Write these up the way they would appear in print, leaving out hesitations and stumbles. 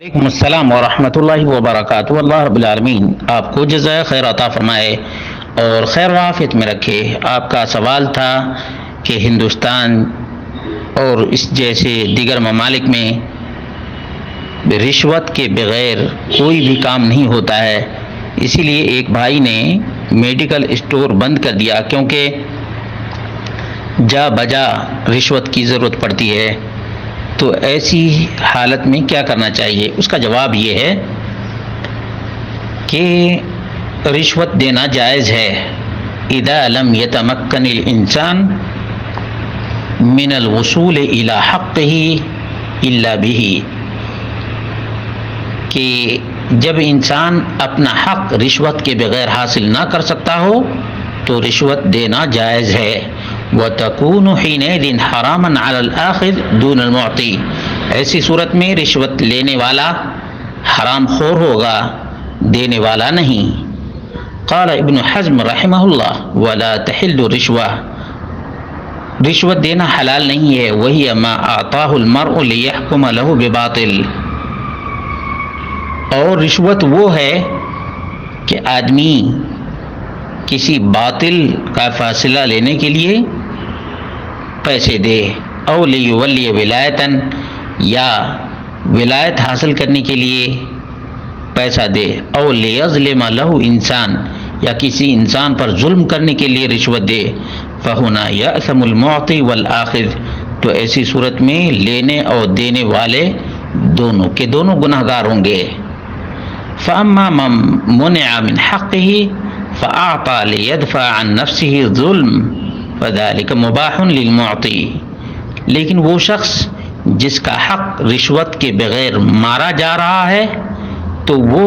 وعلیکم السلام ورحمۃ اللہ وبرکاتہ۔ اللہ رب العالمین آپ کو جزائے خیر عطا فرمائے اور خیر و عافیت میں رکھے۔ آپ کا سوال تھا کہ ہندوستان اور اس جیسے دیگر ممالک میں رشوت کے بغیر کوئی بھی کام نہیں ہوتا ہے، اسی لیے ایک بھائی نے میڈیکل اسٹور بند کر دیا کیونکہ جا بجا رشوت کی ضرورت پڑتی ہے۔ تو ایسی حالت میں کیا کرنا چاہیے؟ اس کا جواب یہ ہے کہ رشوت دینا جائز ہے۔ اذا لم يتمكن الانسان من الوصول الى حقه الا به، کہ جب انسان اپنا حق رشوت کے بغیر حاصل نہ کر سکتا ہو تو رشوت دینا جائز ہے۔ وَتَكُونُ حِينَئِذٍ حَرَامًا عَلَى الْآخِذِ دُونَ الْمُعْطِي، ایسی صورت میں رشوت لینے والا حرام خور ہوگا، دینے والا نہیں۔ قال ابن حزم رحمہ اللہ وَلَا تَحِلُّ الرِّشْوَةُ، رشوت دینا حلال نہیں ہے۔ وَهِيَ مَا أَعْطَاهُ الْمَرْءُ لِيَحْكُمَ لَهُ بِبَاطِلٍ، اور رشوت وہ ہے کہ آدمی کسی باطل کا فیصلہ لینے کے لیے پیسے دے، او لیولی ولایتاً، یا ولایت حاصل کرنے کے لیے پیسہ دے، او لیظلم لہ انسان، یا کسی انسان پر ظلم کرنے کے لیے رشوت دے، فہنا یأثم المعطی والآخذ، تو ایسی صورت میں لینے اور دینے والے دونوں کے دونوں گناہ گار ہوں گے۔ فأما من منع من حقه فأعطى ليدفع عن نفسه الظلم فذلك مباح للمعطی، لیکن وہ شخص جس کا حق رشوت کے بغیر مارا جا رہا ہے تو وہ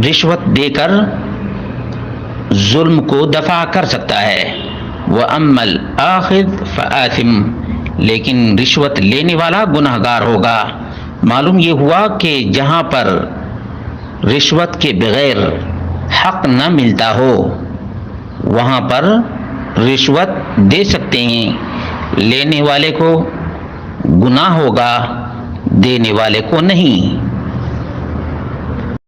رشوت دے کر ظلم کو دفع کر سکتا ہے۔ وأما الآخذ فآثم، لیکن رشوت لینے والا گناہ گار ہوگا۔ معلوم یہ ہوا کہ جہاں پر رشوت کے بغیر حق نہ ملتا ہو وہاں پر رشوت دے سکتے ہیں، لینے والے کو گناہ ہوگا، دینے والے کو نہیں۔